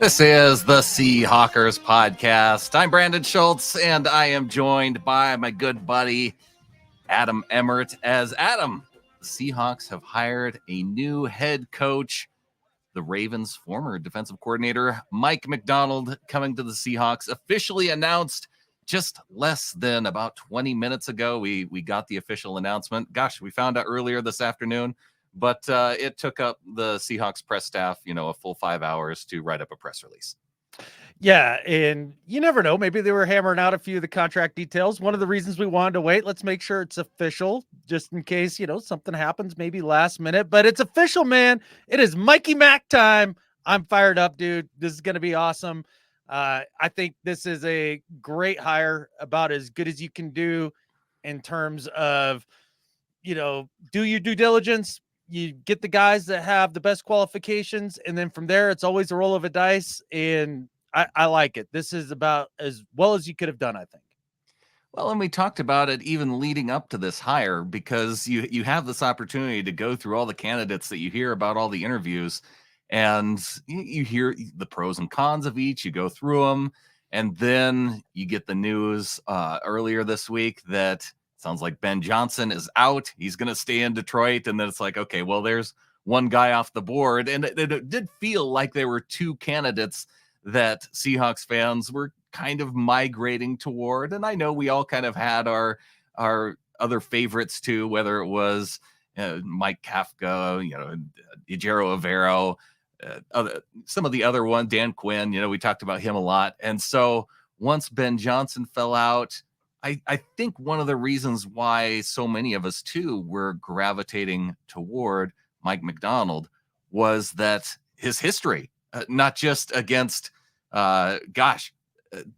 This is the Seahawkers podcast. I'm Brandon Schultz, and I am joined by my good buddy, Adam Emmert. As Adam, the Seahawks have hired a new head coach, the Ravens' former defensive coordinator, Mike McDonald, coming to the Seahawks, officially announced just less than about 20 minutes ago. We got the official announcement. Gosh, we found out earlier this afternoon. But it took up the Seahawks press staff, a full 5 hours to write up a press release. Yeah, and you never know. Maybe they were hammering out a few of the contract details. One of the reasons we wanted to wait, let's make sure it's official, just in case, something happens maybe last minute. But it's official, man. It is Mikey Mac time. I'm fired up, dude. This is going to be awesome. I think this is a great hire, about as good as you can do in terms of, do your due diligence. You get the guys that have the best qualifications, and then from there, it's always a roll of a dice, and I like it. This is about as well as you could have done, I think. Well, and we talked about it even leading up to this hire, because you have this opportunity to go through all the candidates that you hear about, all the interviews, and you hear the pros and cons of each. You go through them, and then you get the news earlier this week that sounds like Ben Johnson is out. He's going to stay in Detroit. And then it's like, okay, well, there's one guy off the board. And it did feel like there were two candidates that Seahawks fans were kind of migrating toward. And I know we all kind of had our other favorites too, whether it was Mike Kafka, Ejiro Avero, some of the other one, Dan Quinn, we talked about him a lot. And so once Ben Johnson fell out, I think one of the reasons why so many of us too were gravitating toward Mike McDonald was that his history, not just against, Patrick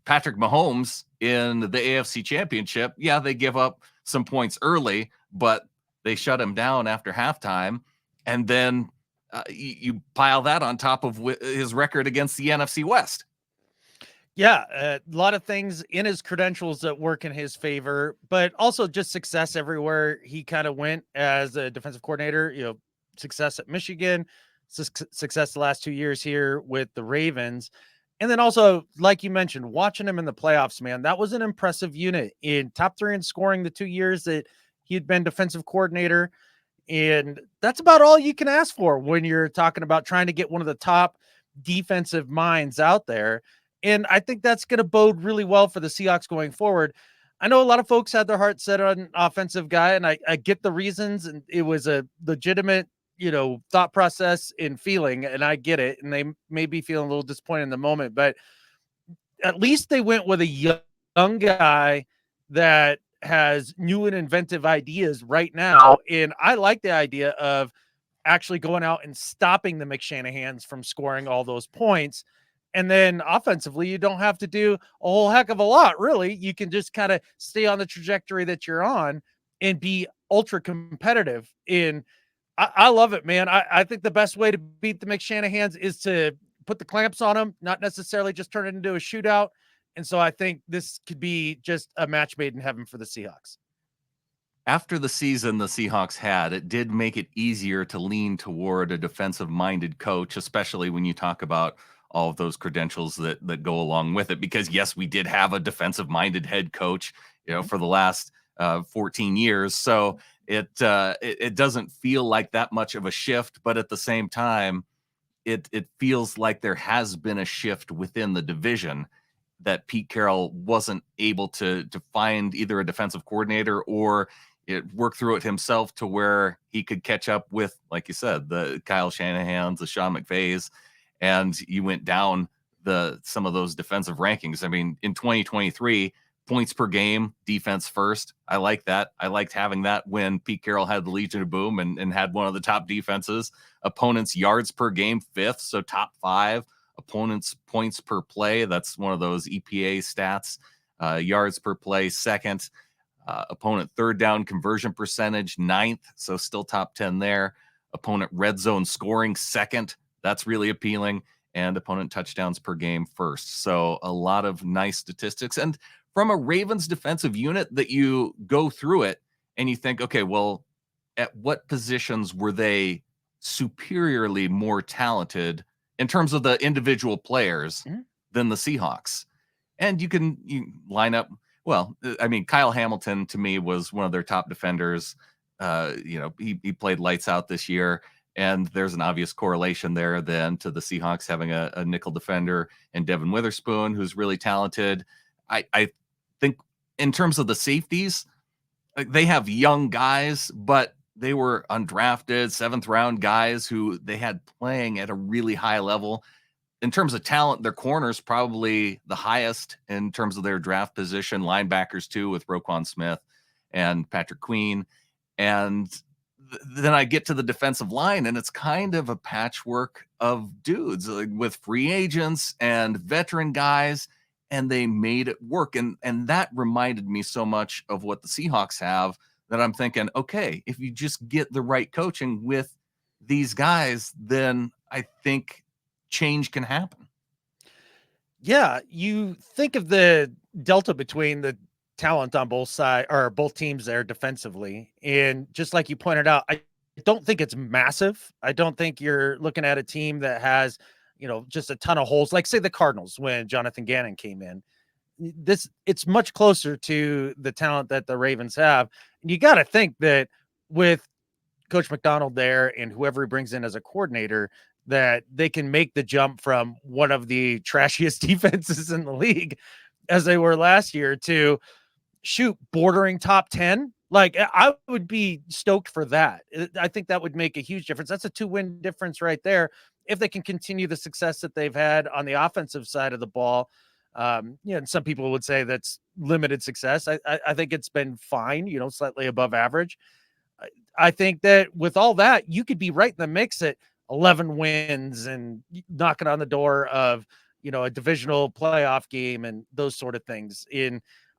Mahomes in the AFC Championship. Yeah, they give up some points early, but they shut him down after halftime. And then you pile that on top of his record against the NFC West. Yeah, a lot of things in his credentials that work in his favor, but also just success everywhere he kind of went as a defensive coordinator. Success at Michigan, success the last 2 years here with the Ravens. And then also, like you mentioned, watching him in the playoffs, man, that was an impressive unit. In top 3 in scoring the 2 years that he had been defensive coordinator. And that's about all you can ask for when you're talking about trying to get one of the top defensive minds out there. And I think that's going to bode really well for the Seahawks going forward. I know a lot of folks had their heart set on an offensive guy, and I get the reasons, and it was a legitimate, thought process and feeling, and I get it. And they may be feeling a little disappointed in the moment, but at least they went with a young guy that has new and inventive ideas right now. And I like the idea of actually going out and stopping the McShanahans from scoring all those points. And then offensively, you don't have to do a whole heck of a lot, really. You can just kind of stay on the trajectory that you're on and be ultra competitive. And I love it, man. I think the best way to beat the McShanahans is to put the clamps on them, not necessarily just turn it into a shootout. And so I think this could be just a match made in heaven for the Seahawks. After the season the Seahawks had, it did make it easier to lean toward a defensive-minded coach, especially when you talk about all of those credentials that go along with it. Because yes, we did have a defensive-minded head coach, for the last 14 years. So it doesn't feel like that much of a shift, but at the same time, it feels like there has been a shift within the division that Pete Carroll wasn't able to find either a defensive coordinator or work through it himself to where he could catch up with, like you said, the Kyle Shanahans, the Sean McVays. And you went down some of those defensive rankings. I mean, in 2023, points per game, defense first. I like that. I liked having that when Pete Carroll had the Legion of Boom and had one of the top defenses. Opponents yards per game, 5th, so top 5. Opponents points per play, that's one of those EPA stats. Yards per play, 2nd. Opponent third down conversion percentage, 9th, so still top 10 there. Opponent red zone scoring, 2nd. That's really appealing. And opponent touchdowns per game, 1st. So a lot of nice statistics. And from a Ravens defensive unit that you go through it and you think, okay, well, at what positions were they superiorly more talented in terms of the individual players Mhm. than the Seahawks. And you line up, well, I mean, Kyle Hamilton to me was one of their top defenders. He played lights out this year, and there's an obvious correlation there then to the Seahawks having a nickel defender and Devin Witherspoon, who's really talented. I think in terms of the safeties, like, they have young guys, but they were undrafted 7th round guys who they had playing at a really high level. In terms of talent, their corners probably the highest in terms of their draft position. Linebackers too, with Roquan Smith and Patrick Queen. And then I get to the defensive line, and it's kind of a patchwork of dudes, like, with free agents and veteran guys, and they made it work. And that reminded me so much of what the Seahawks have, that I'm thinking, okay, if you just get the right coaching with these guys, then I think change can happen. Yeah, you think of the delta between the talent on both sides or both teams there defensively. And just like you pointed out, I don't think it's massive. I don't think you're looking at a team that has, just a ton of holes, like say the Cardinals when Jonathan Gannon came in. It's much closer to the talent that the Ravens have. And you got to think that with Coach McDonald there and whoever he brings in as a coordinator, that they can make the jump from one of the trashiest defenses in the league as they were last year to bordering top 10. Like, I would be stoked for that. I think that would make a huge difference. That's a 2-win difference right there. If they can continue the success that they've had on the offensive side of the ball. And some people would say that's limited success. I think it's been fine, slightly above average. I think that with all that, you could be right in the mix at 11 wins and knocking on the door of, a divisional playoff game and those sort of things.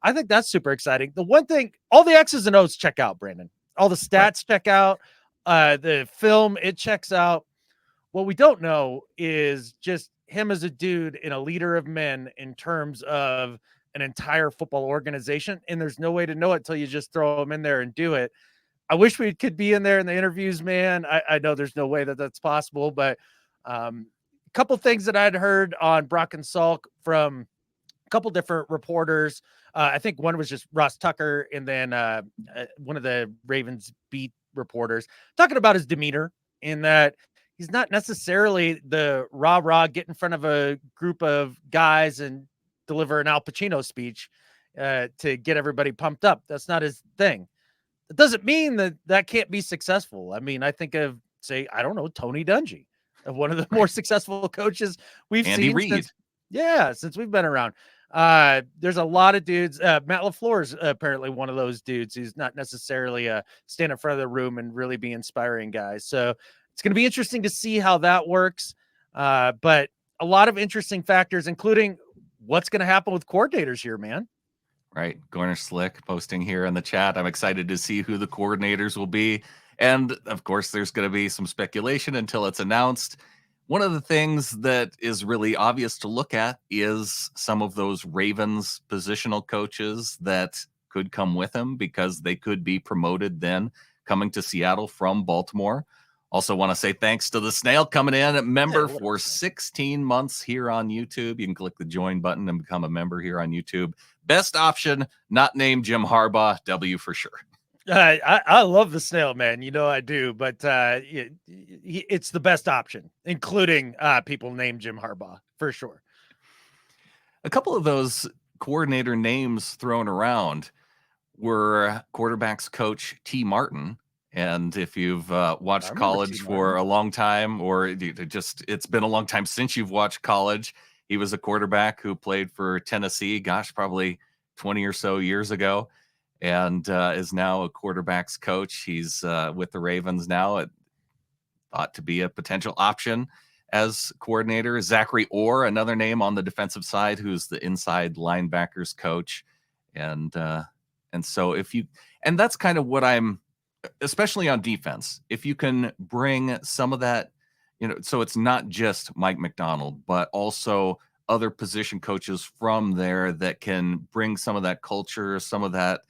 I think that's super exciting. The one thing, all the X's and O's check out, Brandon. All the stats check out. The film, it checks out. What we don't know is just him as a dude and a leader of men in terms of an entire football organization. And there's no way to know it till you just throw him in there and do it. I wish we could be in there in the interviews, man. I know there's no way that that's possible, but a couple things that I'd heard on Brock and Salk from a couple different reporters. I think one was just Ross Tucker, and then one of the Ravens beat reporters talking about his demeanor, in that he's not necessarily the rah-rah, get in front of a group of guys and deliver an Al Pacino speech to get everybody pumped up. That's not his thing. It doesn't mean that can't be successful. I mean, I think of, say, I don't know, Tony Dungy, one of the more successful coaches we've Andy seen Reid. since we've been around. There's a lot of dudes. Matt LaFleur is apparently one of those dudes who's not necessarily stand in front of the room and really be inspiring guys. So it's going to be interesting to see how that works. But a lot of interesting factors, including what's going to happen with coordinators here, man. Right. Gorner Slick posting here in the chat. I'm excited to see who the coordinators will be. And of course, there's going to be some speculation until it's announced. One of the things that is really obvious to look at is some of those Ravens positional coaches that could come with him, because they could be promoted then coming to Seattle from Baltimore. Also want to say thanks to the Snail coming in, a member for 16 months here on YouTube. You can click the join button and become a member here on YouTube. Best option, not named Jim Harbaugh. W for sure. I love the Snail, man. I do, but it's the best option, including people named Jim Harbaugh, for sure. A couple of those coordinator names thrown around were quarterbacks coach T. Martin. And if you've watched college for a long time, or it's been a long time since you've watched college, he was a quarterback who played for Tennessee, probably 20 or so years ago, and is now a quarterback's coach. He's with the Ravens now. It thought to be a potential option as coordinator. Zachary Orr, another name on the defensive side, who's the inside linebackers coach. And so and that's kind of what I'm, especially on defense, if you can bring some of that, so it's not just Mike McDonald, but also other position coaches from there that can bring some of that culture, some of that,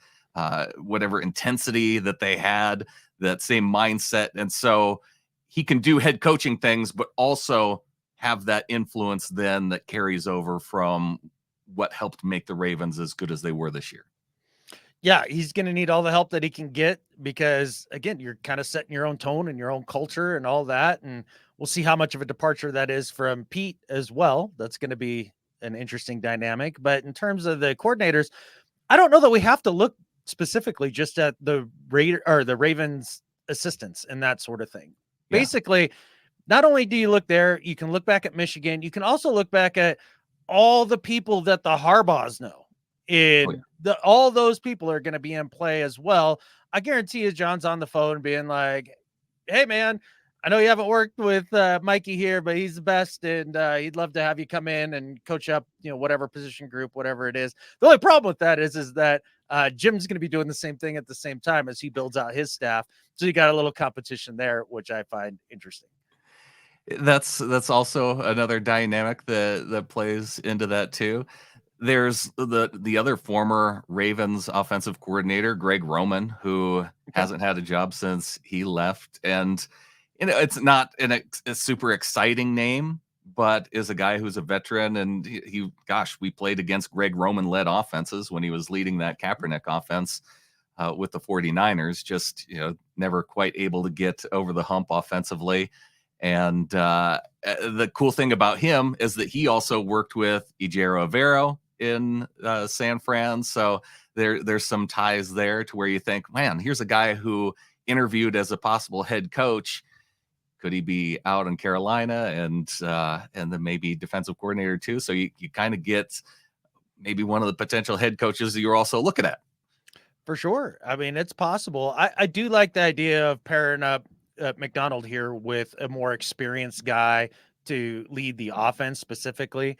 whatever intensity that they had, that same mindset. And so he can do head coaching things, but also have that influence then that carries over from what helped make the Ravens as good as they were this year. Yeah, he's going to need all the help that he can get because, again, you're kind of setting your own tone and your own culture and all that. And we'll see how much of a departure that is from Pete as well. That's going to be an interesting dynamic. But in terms of the coordinators, I don't know that we have to look specifically just at the the Ravens assistants and that sort of thing. Yeah. Basically, not only do you look there, you can look back at Michigan. You can also look back at all the people that the Harbaughs know. In all those people are going to be in play as well. I guarantee you, John's on the phone being like, "Hey, man, I know you haven't worked with Mikey here, but he's the best, and he'd love to have you come in and coach up, whatever position group, whatever it is." The only problem with that is that Jim's going to be doing the same thing at the same time as he builds out his staff. So you got a little competition there, which I find interesting. That's also another dynamic that plays into that too. There's the other former Ravens offensive coordinator, Greg Roman, who hasn't had a job since he left. And, it's not a super exciting name, but is a guy who's a veteran. And we played against Greg Roman led offenses when he was leading that Kaepernick offense with the 49ers, just, never quite able to get over the hump offensively. And the cool thing about him is that he also worked with Ejiro Evero in San Fran. So there's some ties there to where you think, man, here's a guy who interviewed as a possible head coach. Could he be out in Carolina and then maybe defensive coordinator too? So you kind of get maybe one of the potential head coaches that you're also looking at. For sure. I mean, it's possible. I do like the idea of pairing up McDonald here with a more experienced guy to lead the offense specifically.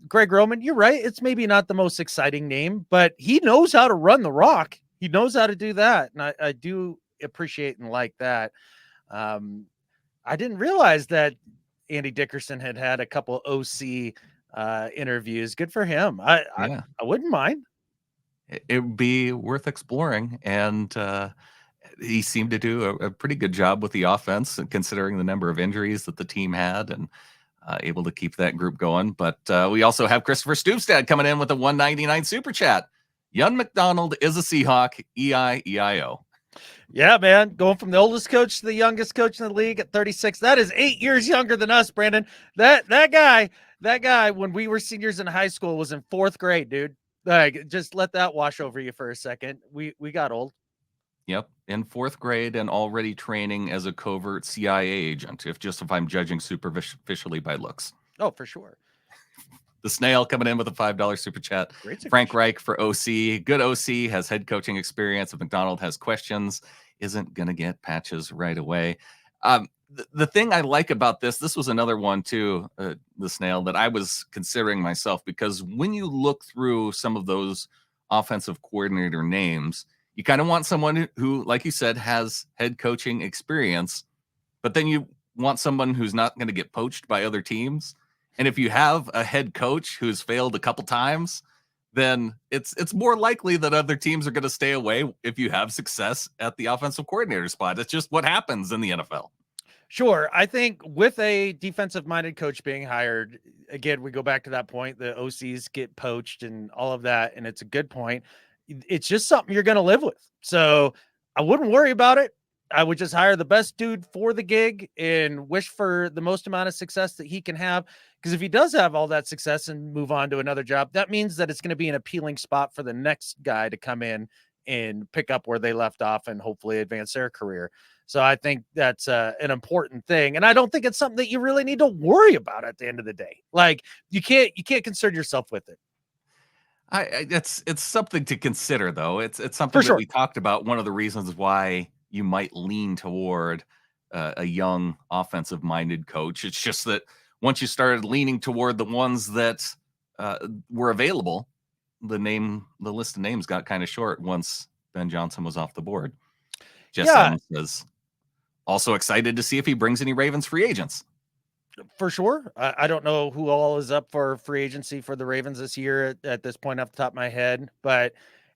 Greg Roman, you're right. It's maybe not the most exciting name, but he knows how to run the rock. He knows how to do that. And I do appreciate and like that. I didn't realize that Andy Dickerson had a couple OC interviews. Good for him. I wouldn't mind. It would be worth exploring. And he seemed to do a pretty good job with the offense, considering the number of injuries that the team had, and able to keep that group going. But we also have Christopher Stubstad coming in with a 199 super chat. Young McDonald is a Seahawk. EIEIO. Yeah, man. Going from the oldest coach to the youngest coach in the league at 36. That is 8 years younger than us, Brandon. That guy, when we were seniors in high school, was in 4th grade, dude. Like, just let that wash over you for a second. We got old. Yep, in 4th grade and already training as a covert CIA agent, if I'm judging superficially by looks. Oh, for sure. The Snail coming in with a $5 super chat. Frank Reich for OC. Good OC, has head coaching experience. If McDonald has questions, isn't going to get patches right away. The thing I like about this was another one too, the Snail, that I was considering myself, because when you look through some of those offensive coordinator names, you kind of want someone who, like you said, has head coaching experience, but then you want someone who's not going to get poached by other teams. And if you have a head coach who's failed a couple times, then it's more likely that other teams are going to stay away if you have success at the offensive coordinator spot. It's just what happens in the NFL. Sure. I think with a defensive-minded coach being hired, again, we go back to that point, the OCs get poached and all of that, and it's a good point. It's just something you're going to live with. So I wouldn't worry about it. I would just hire the best dude for the gig and wish for the most amount of success that he can have. Because if he does have all that success and move on to another job, that means that it's going to be an appealing spot for the next guy to come in and pick up where they left off and hopefully advance their career. So I think that's an important thing. And I don't think it's something that you really need to worry about at the end of the day. Like, you can't concern yourself with it. It's something to consider, though. It's something that we talked about. One of the reasons why you might lean toward a young offensive-minded coach. It's just that once you started leaning toward the ones that were available, the list of names got kind of short once Ben Johnson was off the board. Jess says, also excited to see if he brings any Ravens free agents. For sure. I don't know who all is up for free agency for the Ravens this year at this point off the top of my head, but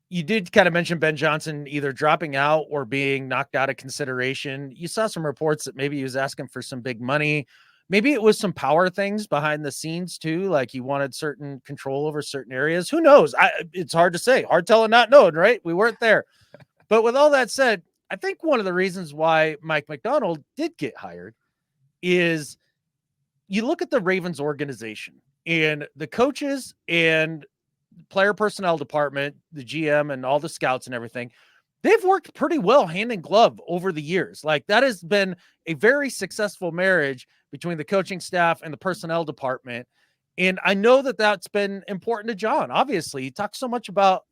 you did kind of mention Ben Johnson either dropping out or being knocked out of consideration. You saw some reports that maybe he was asking for some big money. Maybe it was some power things behind the scenes too. Like he wanted certain control over certain areas. Who knows? It's hard to say. Hard telling, not knowing, right? We weren't there. But with all that said, I think one of the reasons why Mike McDonald did get hired is you look at the Ravens organization and the coaches and player personnel department, the GM and all the scouts and everything. They've worked pretty well hand in glove over the years. Like that has been a very successful marriage between the coaching staff and the personnel department. And I know that that's been important to John. Obviously, he talks so much about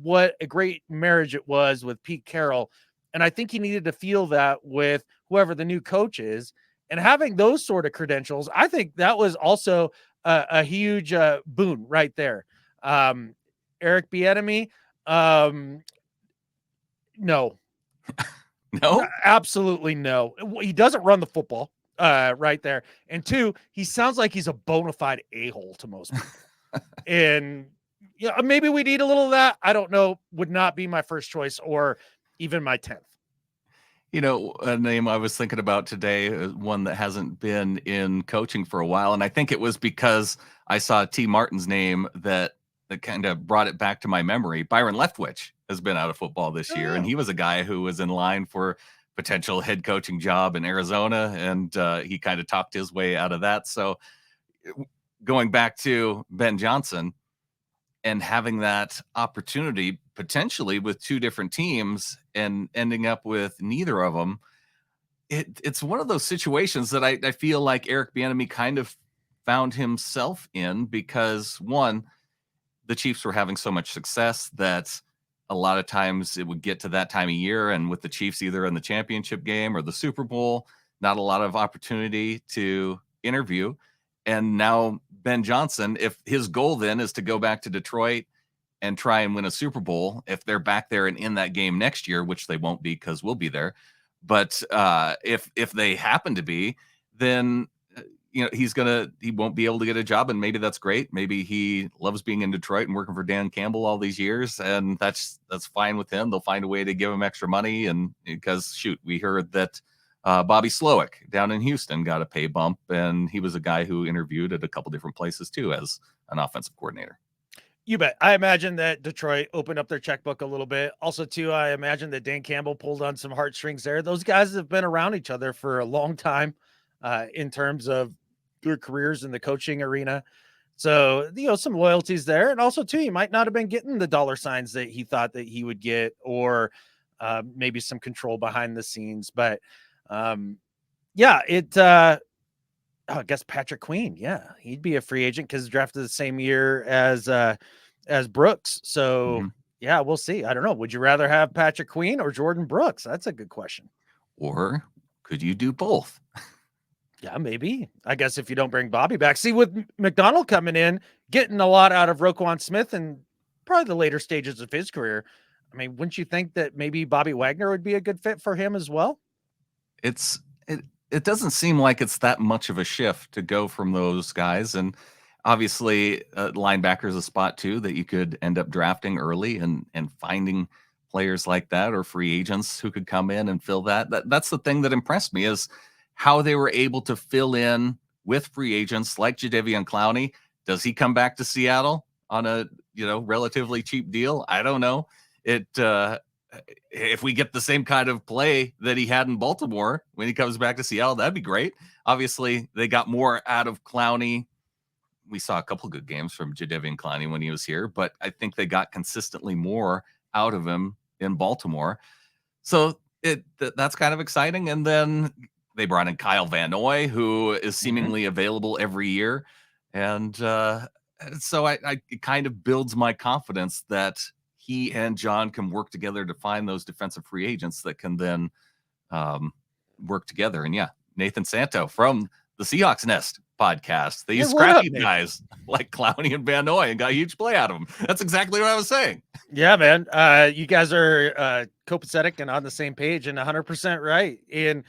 what a great marriage it was with Pete Carroll. And I think he needed to feel that with whoever the new coach is. And having those sort of credentials, I think that was also a huge boon right there. Eric Bieniemy, no, No, absolutely no. He doesn't run the football right there. And two, he sounds like he's a bona fide a-hole to most people. And yeah, maybe we need a little of that. I don't know. Would not be my first choice or even my 10th. you know, a name I was thinking about today, one that hasn't been in coaching for a while, and I think it was because I saw T. Martin's name that kind of brought it back to my memory. Byron Leftwich has been out of football this year, and he was a guy who was in line for potential head coaching job in Arizona, and he kind of talked his way out of that. So going back to Ben Johnson and having that opportunity potentially with two different teams and ending up with neither of them, it's one of those situations that I feel like Eric Bieniemy kind of found himself in because one, the Chiefs were having so much success that a lot of times it would get to that time of year, and with the Chiefs either in the championship game or the Super Bowl, not a lot of opportunity to interview. And now Ben Johnson, if his goal then is to go back to Detroit and try and win a Super Bowl, if they're back there and in that game next year, which they won't be because we'll be there, but if they happen to be, then he won't be able to get a job, and maybe that's great. Maybe he loves being in Detroit and working for Dan Campbell all these years, and that's fine with him. They'll find a way to give him extra money, and because shoot, we heard that Bobby Slowick down in Houston got a pay bump, and he was a guy who interviewed at a couple different places too as an offensive coordinator. You bet. I imagine that Detroit opened up their checkbook a little bit. Also, too, I imagine that Dan Campbell pulled on some heartstrings there. Those guys have been around each other for a long time in terms of their careers in the coaching arena. So, some loyalties there. And also, too, he might not have been getting the dollar signs that he thought that he would get, or maybe some control behind the scenes. But I guess Patrick Queen. Yeah, he'd be a free agent because drafted the same year as Brooks. So yeah, we'll see. I don't know. Would you rather have Patrick Queen or Jordan Brooks? That's a good question. Or could you do both? Yeah, maybe. I guess if you don't bring Bobby back. See, with McDonald coming in, getting a lot out of Roquan Smith and probably the later stages of his career. I mean, wouldn't you think that maybe Bobby Wagner would be a good fit for him as well? It doesn't seem like it's that much of a shift to go from those guys. And obviously, linebacker is a spot too that you could end up drafting early and finding players like that or free agents who could come in and fill that. That's the thing that impressed me is how they were able to fill in with free agents like Jadeveon Clowney. Does he come back to Seattle on a relatively cheap deal? I don't know. If we get the same kind of play that he had in Baltimore when he comes back to Seattle, that'd be great. Obviously, they got more out of Clowney. We saw a couple good games from Jadeveon Clowney when he was here, but I think they got consistently more out of him in Baltimore. So that's kind of exciting. And then they brought in Kyle Van Noy, who is seemingly available every year. And so it kind of builds my confidence that he and John can work together to find those defensive free agents that can then work together. And yeah, Nathan Santo from the Seahawks Nest podcast. They use scrappy guys like Clowney and Van Noy and got a huge play out of them. That's exactly what I was saying. Yeah, man. You guys are copacetic and on the same page and 100% right. And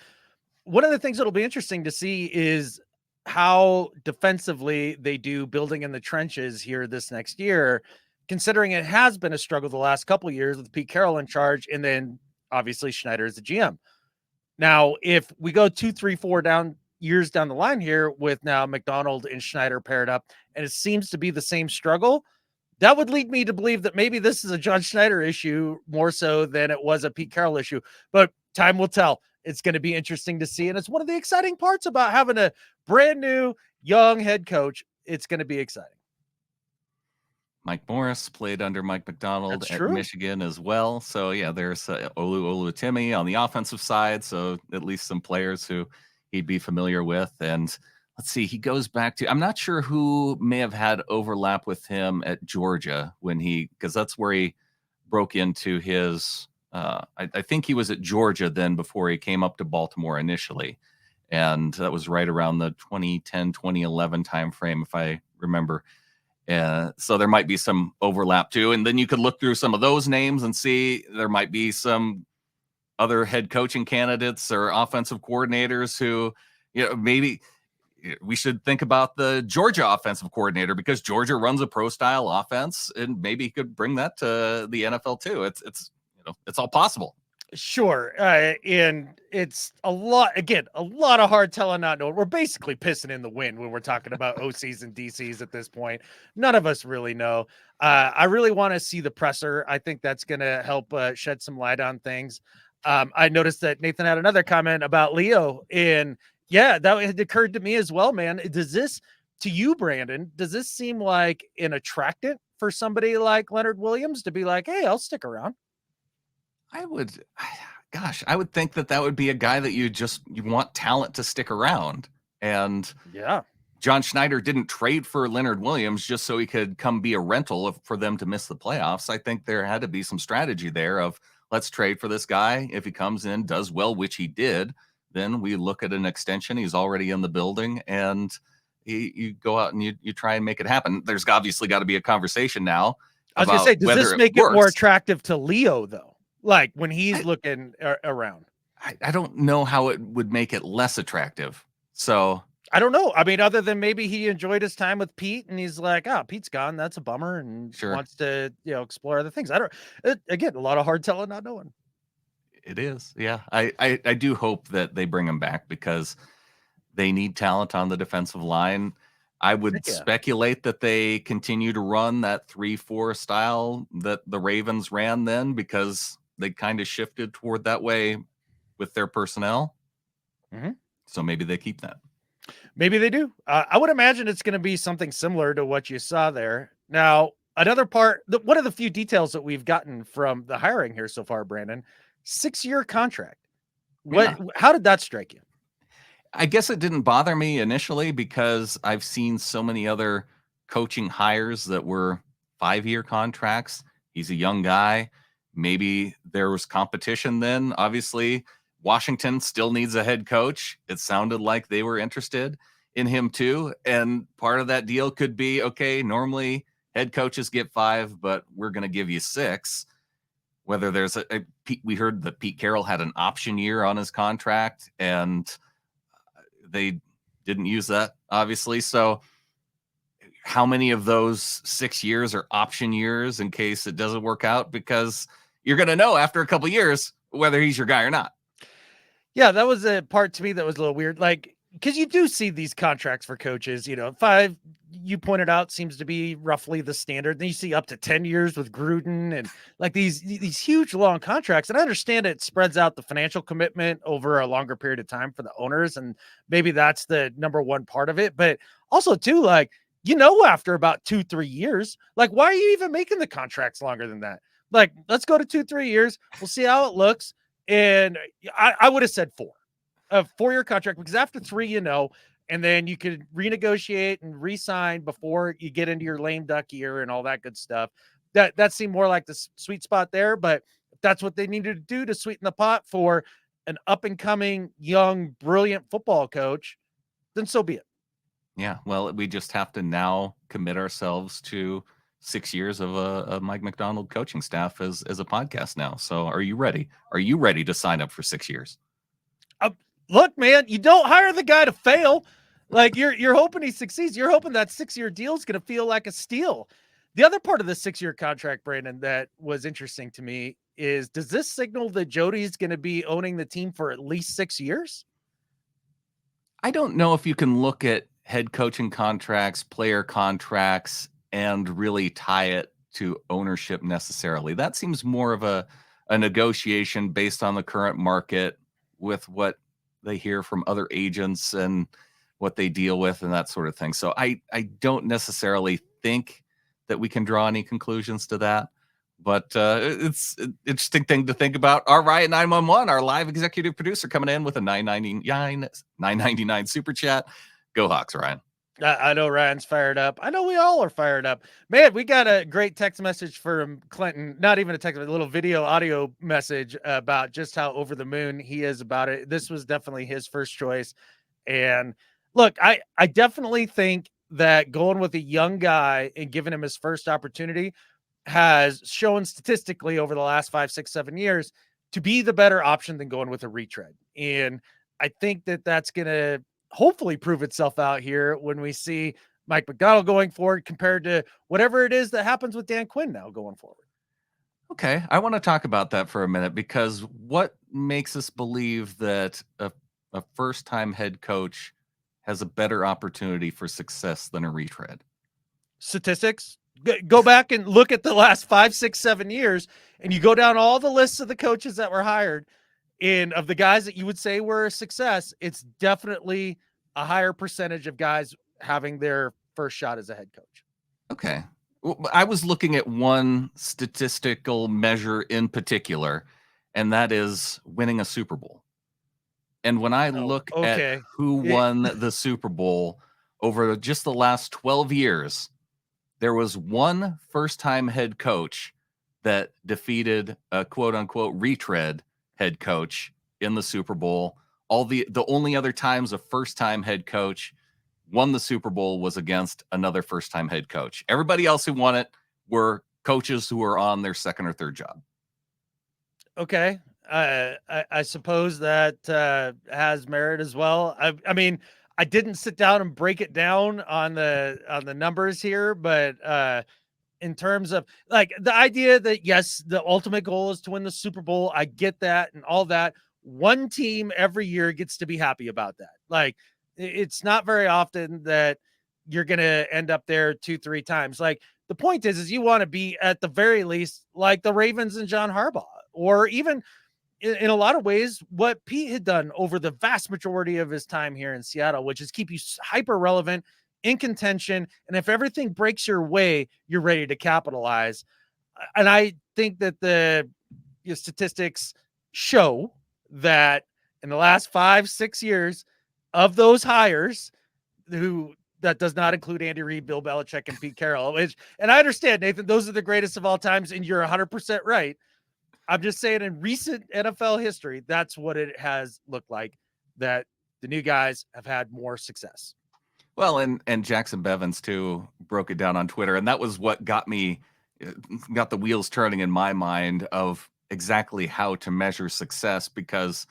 one of the things that'll be interesting to see is how defensively they do building in the trenches here this next year, considering it has been a struggle the last couple of years with Pete Carroll in charge, and then obviously Schneider is the GM. Now, if we go 2, 3, 4 down years down the line here with now McDonald and Schneider paired up, and it seems to be the same struggle. That would lead me to believe that maybe this is a John Schneider issue more so than it was a Pete Carroll issue, but time will tell. It's going to be interesting to see. And it's one of the exciting parts about having a brand new young head coach. It's going to be exciting. Mike Morris played under Mike Macdonald That's at true. Michigan as well. So yeah, there's Oluwatimi on the offensive side. So at least some players who he'd be familiar with. And let's see, he goes back to, I'm not sure who may have had overlap with him at Georgia because that's where he broke into his, I think he was at Georgia then before he came up to Baltimore initially. And that was right around the 2010, 2011 timeframe, if I remember. So there might be some overlap too. And then you could look through some of those names and see there might be some other head coaching candidates or offensive coordinators who, maybe we should think about the Georgia offensive coordinator because Georgia runs a pro style offense and maybe he could bring that to the NFL too. It's all possible. Sure. And it's a lot of hard telling not knowing. We're basically pissing in the wind when we're talking about OCs and DCs at this point. None of us really know. I really want to see the presser. I think that's going to help shed some light on things. I noticed that Nathan had another comment about Leo, and yeah, that had occurred to me as well, man. Does this, to you, Brandon, does this seem like an attractant for somebody like Leonard Williams to be like, hey, I'll stick around? I would think that would be a guy that you want talent to stick around. And yeah, John Schneider didn't trade for Leonard Williams just so he could come be a rental for them to miss the playoffs. I think there had to be some strategy there of let's trade for this guy. If he comes in, does well, which he did, then we look at an extension. He's already in the building and you go out and you try and make it happen. There's obviously got to be a conversation now. I was going to say, does this make it more attractive to Leo though? Like when he's looking around? I don't know how it would make it less attractive. So I don't know. I mean, other than maybe he enjoyed his time with Pete and he's like, oh, Pete's gone. That's a bummer. And wants to, explore other things. Again, a lot of hard telling, not knowing. It is. Yeah. I do hope that they bring him back because they need talent on the defensive line. I would speculate that they continue to run that 3-4 style that the Ravens ran then because they kind of shifted toward that way with their personnel. Mm-hmm. So maybe they keep that. Maybe they do. I would imagine it's going to be something similar to what you saw there. Now, another part, one of the few details that we've gotten from the hiring here so far, Brandon, 6-year contract. How did that strike you? I guess it didn't bother me initially because I've seen so many other coaching hires that were 5-year contracts. He's a young guy. Maybe there was competition then. Obviously, Washington still needs a head coach. It sounded like they were interested in him too. And part of that deal could be, okay, normally head coaches get 5, but we're going to give you 6. Whether there's we heard that Pete Carroll had an option year on his contract and they didn't use that, obviously. So how many of those 6 years are option years in case it doesn't work out? Because you're going to know after a couple of years whether he's your guy or not. Yeah, that was a part to me that was a little weird. Like, because you do see these contracts for coaches, 5, you pointed out, seems to be roughly the standard. Then you see up to 10 years with Gruden and like these huge long contracts. And I understand it spreads out the financial commitment over a longer period of time for the owners. And maybe that's the number one part of it. But also too, like, after about 2-3 years, like, why are you even making the contracts longer than that? Like, let's go to 2-3 years. We'll see how it looks. And I would have said 4. A 4-year contract, because after 3, and then you could renegotiate and re-sign before you get into your lame duck year and all that good stuff. That seemed more like the sweet spot there, but if that's what they needed to do to sweeten the pot for an up-and-coming, young, brilliant football coach, then so be it. Yeah, well, we just have to now commit ourselves to 6 years of a Mike Macdonald coaching staff as a podcast now. So are you ready? Are you ready to sign up for 6 years? Look, man, you don't hire the guy to fail. Like you're hoping he succeeds. You're hoping that 6-year deal is going to feel like a steal. The other part of the 6-year contract, Brandon, that was interesting to me is, does this signal that Jody's going to be owning the team for at least 6 years? I don't know if you can look at head coaching contracts, player contracts, and really tie it to ownership necessarily. That seems more of a negotiation based on the current market with what they hear from other agents and what they deal with and that sort of thing. So I don't necessarily think that we can draw any conclusions to that. But it's an interesting thing to think about. All right, 911, our live executive producer coming in with a 999 super chat. Go Hawks, Ryan. I know Ryan's fired up. I know we all are fired up. Man, we got a great text message from Clinton. Not even a text, but a little video audio message about just how over the moon he is about it. This was definitely his first choice. And look, I definitely think that going with a young guy and giving him his first opportunity has shown statistically over the last 5, 6, 7 years to be the better option than going with a retread. And I think that that's going to hopefully prove itself out here when we see Mike McDonald going forward compared to whatever it is that happens with Dan Quinn now going forward. Okay, I want to talk about that for a minute because what makes us believe that a first-time head coach has a better opportunity for success than a retread? Statistics. Go back and look at the last 5, 6, 7 years, and you go down all the lists of the coaches that were hired, and of the guys that you would say were a success, it's definitely a higher percentage of guys having their first shot as a head coach. Okay. Well, I was looking at one statistical measure in particular, and that is winning a Super Bowl. And when I look at Okay. who won the Super Bowl over just the last 12 years, there was one first-time head coach that defeated a quote-unquote retread head coach in the Super Bowl. All the only other times a first-time head coach won the Super Bowl was against another first-time head coach. Everybody else who won it were coaches who were on their second or third job. Okay. I suppose that has merit as well. I mean, I didn't sit down and break it down on the numbers here, but in terms of like the idea that yes, the ultimate goal is to win the Super Bowl. I get that and all that. One team every year gets to be happy about that. Like it's not very often that you're going to end up there 2, 3 times. Like the point is you want to be at the very least like the Ravens and John Harbaugh, or even in a lot of ways what Pete had done over the vast majority of his time here in Seattle, which is keep you hyper relevant, in contention, and if everything breaks your way, you're ready to capitalize. And I think that the statistics show that in the last 5, 6 years of those hires, that does not include Andy Reid, Bill Belichick, and Pete Carroll, and I understand, Nathan, those are the greatest of all times, and you're 100% right. I'm just saying in recent NFL history, that's what it has looked like, that the new guys have had more success. Well, and Jackson Bevins too broke it down on Twitter, and that was what got the wheels turning in my mind of exactly how to measure success, because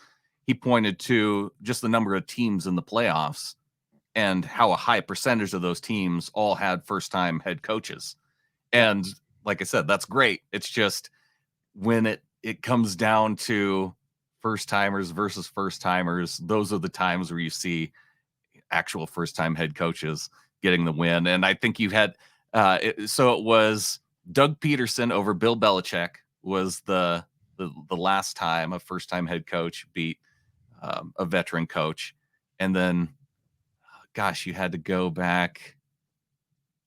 he pointed to just the number of teams in the playoffs and how a high percentage of those teams all had first-time head coaches. And like I said, that's great. It's just when it comes down to first-timers versus first-timers, those are the times where you see actual first-time head coaches getting the win. And I think you had so it was Doug Peterson over Bill Belichick was the last time a first-time head coach beat a veteran coach. And then gosh, you had to go back.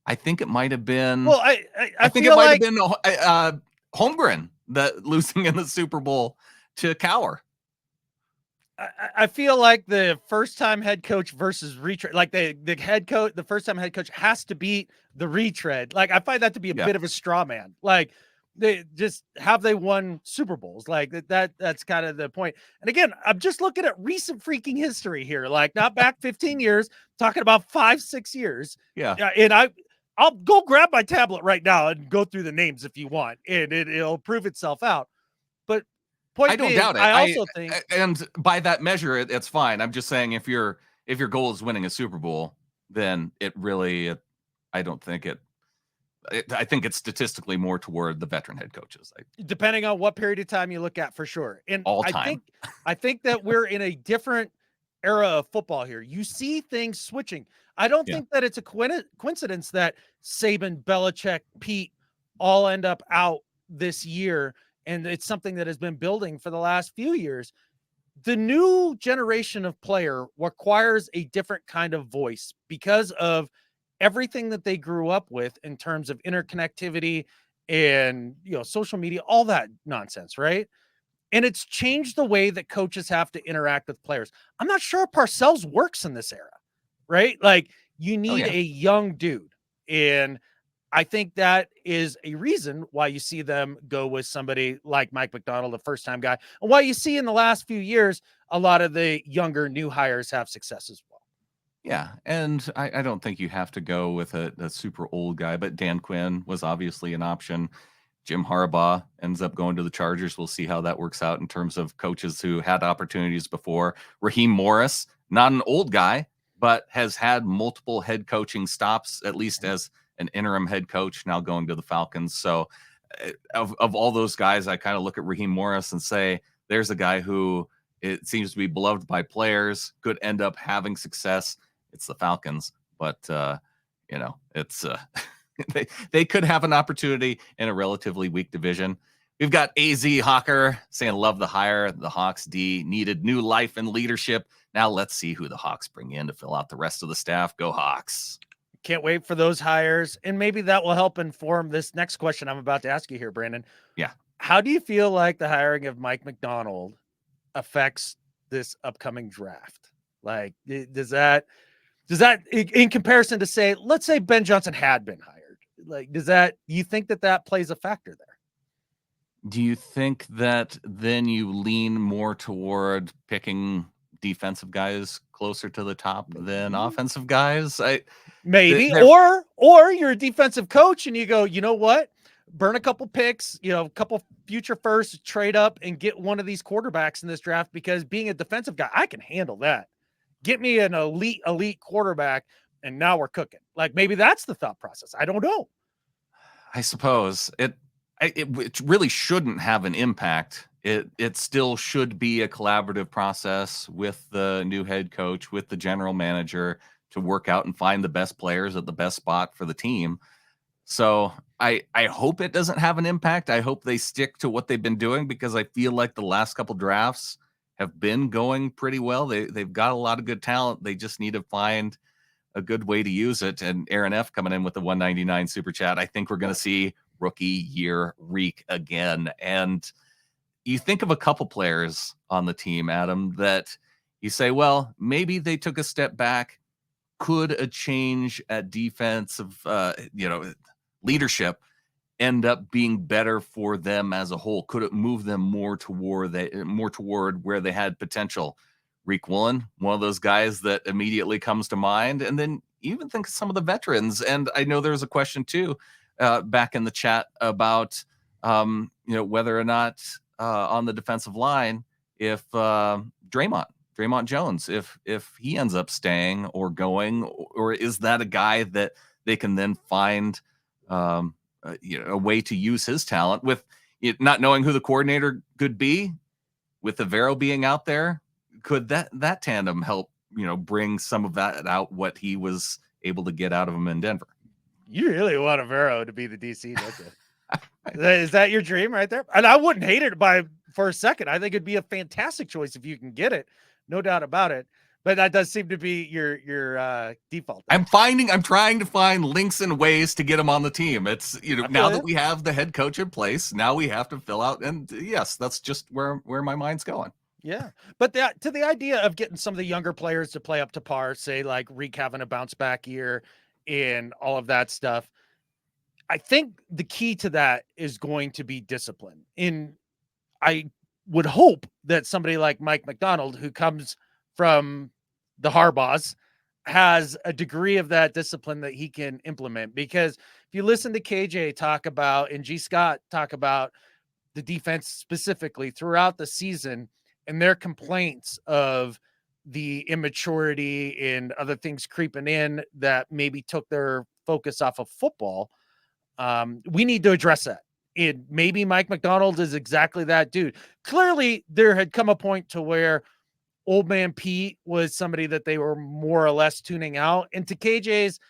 I think it might have been. Well, I think feel it might like have been Holmgren that losing in the Super Bowl to Cowher. I feel like the first-time head coach versus retread, like the head coach, the first-time head coach has to beat the retread. Like I find that to be a bit of a straw man. Like they just have they won Super Bowls, like that's kind of the point. And again, I'm just looking at recent freaking history here, like not back 15 years, talking about 5, 6 years. Yeah. And I'll go grab my tablet right now and go through the names if you want, and it'll prove itself out. But point I don't being, doubt it. I also think, and by that measure, it's fine. I'm just saying if your goal is winning a Super Bowl, then I don't think I think it's statistically more toward the veteran head coaches. depending on what period of time you look at, for sure. And All time. I think that we're in a different era of football here. You see things switching. I don't Yeah. think that it's a coincidence that Saban, Belichick, Pete all end up out this year. And it's something that has been building for the last few years. The new generation of player requires a different kind of voice because of everything that they grew up with in terms of interconnectivity and, social media, all that nonsense, right? And it's changed the way that coaches have to interact with players. I'm not sure Parcells works in this era, right? Like, you Oh need yeah. a young dude. And I think that is a reason why you see them go with somebody like Mike McDonald, a first time guy, and why you see in the last few years, a lot of the younger new hires have success as well. Yeah, and I don't think you have to go with a super old guy, but Dan Quinn was obviously an option. Jim Harbaugh ends up going to the Chargers. We'll see how that works out in terms of coaches who had opportunities before. Raheem Morris, not an old guy, but has had multiple head coaching stops, at least as an interim head coach, now going to the Falcons. So, of all those guys, I kind of look at Raheem Morris and say, there's a guy who it seems to be beloved by players, could end up having success. It's the Falcons, but it's they could have an opportunity in a relatively weak division. We've got AZ Hawker saying, love the hire. The Hawks D needed new life and leadership. Now let's see who the Hawks bring in to fill out the rest of the staff. Go Hawks. Can't wait for those hires. And maybe that will help inform this next question I'm about to ask you here, Brandon. Yeah. How do you feel like the hiring of Mike McDonald affects this upcoming draft? Like, does that in comparison to, say, let's say Ben Johnson had been hired, like, you think that plays a factor there? Do you think that then you lean more toward picking defensive guys closer to the top than offensive guys? Maybe, or you're a defensive coach and you go, you know what? Burn a couple picks, a couple future firsts, trade up and get one of these quarterbacks in this draft, because being a defensive guy, I can handle that. Get me an elite quarterback, and now we're cooking. Like, maybe that's the thought process. I don't know. I suppose it really shouldn't have an impact. It still should be a collaborative process with the new head coach, with the general manager, to work out and find the best players at the best spot for the team. So I hope it doesn't have an impact. I hope they stick to what they've been doing, because I feel like the last couple drafts have been going pretty well. They've got a lot of good talent. They just need to find a good way to use it. And Aaron F coming in with the 199 super chat. I think we're going to see rookie year reek again. And you think of a couple players on the team, Adam, that you say, well, maybe they took a step back. Could a change at defensive, leadership end up being better for them as a whole? Could it move them more toward where they had potential? Reek Woolen, one of those guys that immediately comes to mind. And then even think of some of the veterans. And I know there's a question too, back in the chat about, whether or not on the defensive line, if Draymond Jones, if he ends up staying or going, or is that a guy that they can then find, a way to use his talent, with it not knowing who the coordinator could be, with Avero being out there? Could that tandem help, bring some of that out, what he was able to get out of him in Denver? You really want Avero to be the DC, don't you? Is that your dream right there? And I wouldn't hate it for a second. I think it'd be a fantastic choice if you can get it. No doubt about it. But that does seem to be your default. I'm trying to find links and ways to get him on the team. It's, now that we have the head coach in place, now we have to fill out. And yes, that's just where my mind's going. Yeah. But to the idea of getting some of the younger players to play up to par, say like Reek having a bounce back year and all of that stuff, I think the key to that is going to be discipline. And I would hope that somebody like Mike McDonald, who comes from the Harbaughs, has a degree of that discipline that he can implement. Because if you listen to KJ talk about, and G Scott talk about the defense specifically throughout the season, and their complaints of the immaturity and other things creeping in that maybe took their focus off of football, we need to address that. And maybe Mike McDonald is exactly that dude. Clearly, there had come a point to where Old Man Pete was somebody that they were more or less tuning out. And to KJ's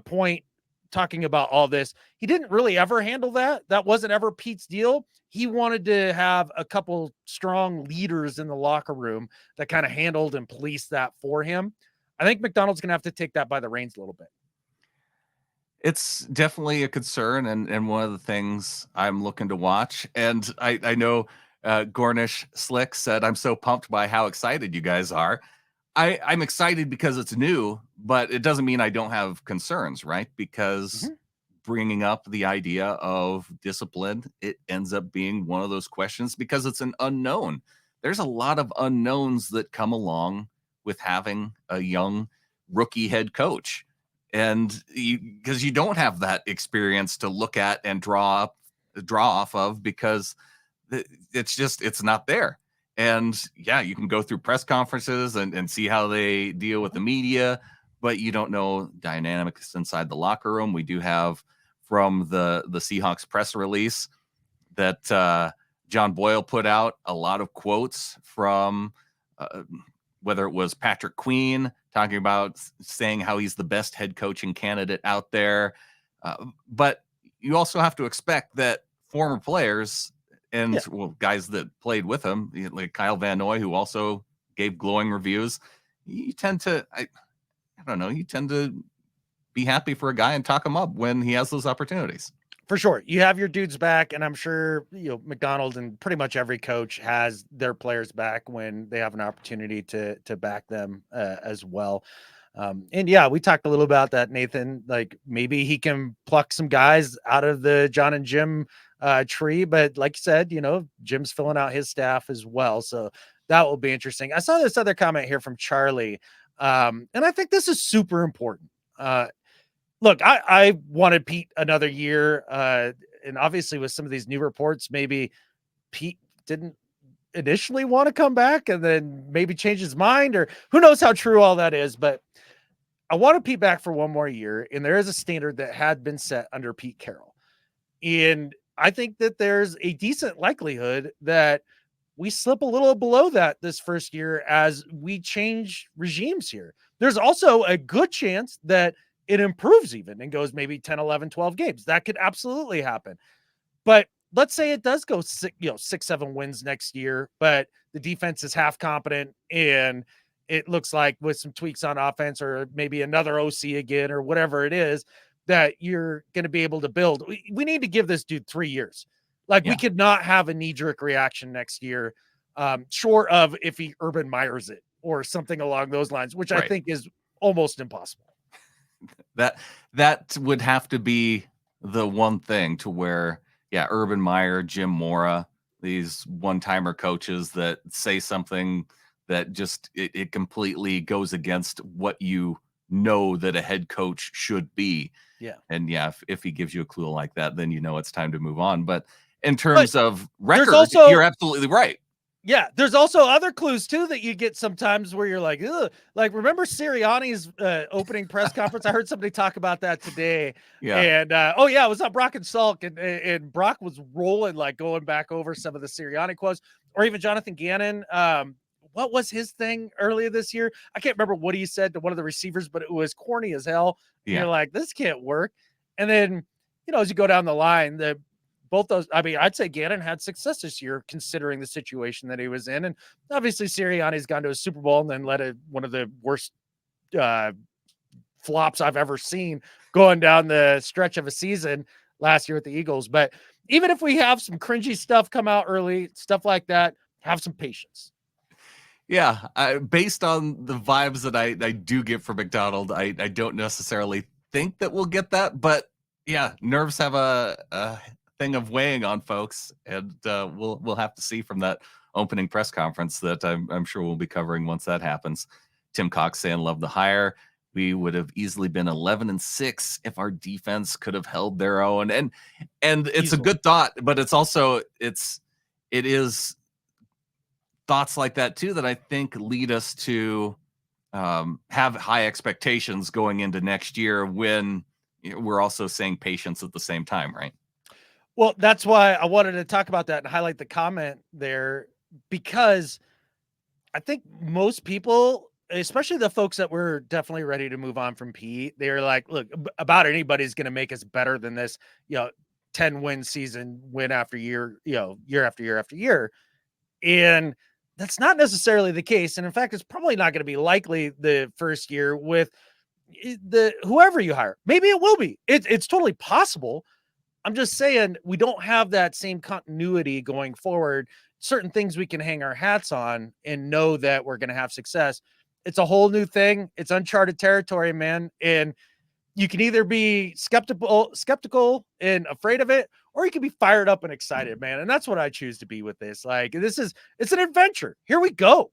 point, talking about all this, he didn't really ever handle that. That wasn't ever Pete's deal. He wanted to have a couple strong leaders in the locker room that kind of handled and policed that for him. I think McDonald's going to have to take that by the reins a little bit. It's definitely a concern, and one of the things I'm looking to watch. And I know Gornish Slick said, "I'm so pumped by how excited you guys are." I'm excited because it's new, but it doesn't mean I don't have concerns, right? Because bringing up the idea of discipline, it ends up being one of those questions because it's an unknown. There's a lot of unknowns that come along with having a young rookie head coach. And because you don't have that experience to look at and draw off of, because it's not there. And yeah, you can go through press conferences and see how they deal with the media, but you don't know dynamics inside the locker room. We do have from the Seahawks press release that John Boyle put out a lot of quotes from whether it was Patrick Queen talking about saying how he's the best head coaching candidate out there. But you also have to expect that former players and guys that played with him, like Kyle Van Noy, who also gave glowing reviews, you tend to, I don't know, you tend to be happy for a guy and talk him up when he has those opportunities. For sure. You have your dudes back, and I'm sure, McDonald and pretty much every coach has their players back when they have an opportunity to back them as well. And yeah, we talked a little about that, Nathan, like maybe he can pluck some guys out of the John and Jim tree, but like you said, Jim's filling out his staff as well. So that will be interesting. I saw this other comment here from Charlie. And I think this is super important. Look, I wanted Pete another year. And obviously with some of these new reports, maybe Pete didn't initially want to come back and then maybe change his mind, or who knows how true all that is. But I wanted Pete back for one more year. And there is a standard that had been set under Pete Carroll. And I think that there's a decent likelihood that we slip a little below that this first year as we change regimes here. There's also a good chance that it improves even and goes maybe 10, 11, 12 games. That could absolutely happen. But let's say it does go 6, 7 wins next year, but the defense is half competent and it looks like with some tweaks on offense or maybe another OC again or whatever it is that you're going to be able to build. We need to give this dude 3 years. Like we could not have a knee-jerk reaction next year, short of if he Urban Meyers it or something along those lines, which I think is almost impossible. That would have to be the one thing to where, Urban Meyer, Jim Mora, these one-timer coaches that say something that just it completely goes against what you know that a head coach should be. Yeah. And if he gives you a clue like that, then it's time to move on. But in terms of record, you're absolutely right. Yeah, there's also other clues too that you get sometimes where you're like, ugh. Like remember Sirianni's opening press conference? I heard somebody talk about that today. Yeah. And it was on Brock and Salk, and Brock was rolling, like going back over some of the Sirianni quotes, or even Jonathan Gannon. What was his thing earlier this year? I can't remember what he said to one of the receivers, but it was corny as hell. Yeah. You're like, this can't work. And then, as you go down the line, both those, I'd say Gannon had success this year considering the situation that he was in. And obviously Sirianni's gone to a Super Bowl and then led one of the worst flops I've ever seen going down the stretch of a season last year with the Eagles. But even if we have some cringy stuff come out early, stuff like that, have some patience. Yeah. Based on the vibes that I do get from McDonald, I don't necessarily think that we'll get that, but nerves have a thing of weighing on folks, and we'll have to see from that opening press conference that I'm sure we'll be covering once that happens. Tim Cox saying, love the hire. We would have easily been 11-6 if our defense could have held their own. And it's a good thought, but it's also it is thoughts like that too that I think lead us to have high expectations going into next year when we're also saying patience at the same time, right? Well, that's why I wanted to talk about that and highlight the comment there, because I think most people, especially the folks that were definitely ready to move on from Pete, they're like, look, about anybody's going to make us better than this, 10 win season, win after year, year after year after year. And that's not necessarily the case. And in fact, it's probably not going to be likely the first year with the whoever you hire. Maybe it will be. It's totally possible. I'm just saying we don't have that same continuity going forward. Certain things we can hang our hats on and know that we're going to have success. It's a whole new thing. It's uncharted territory, man. And you can either be skeptical and afraid of it, or you can be fired up and excited, man. And that's what I choose to be with this. Like, it's an adventure. Here we go.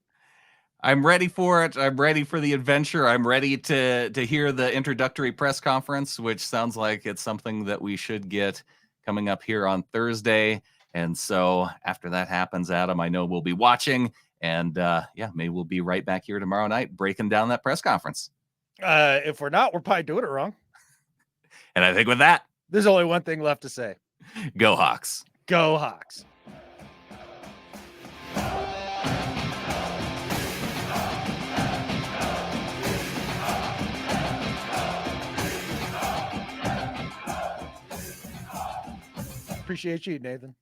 I'm ready for it. I'm ready for the adventure. I'm ready to hear the introductory press conference, which sounds like it's something that we should get coming up here on Thursday. And so after that happens, Adam, I know we'll be watching. And maybe we'll be right back here tomorrow night breaking down that press conference. If we're not, we're probably doing it wrong. And I think with that, there's only one thing left to say. Go Hawks. Go Hawks. Appreciate you, Nathan.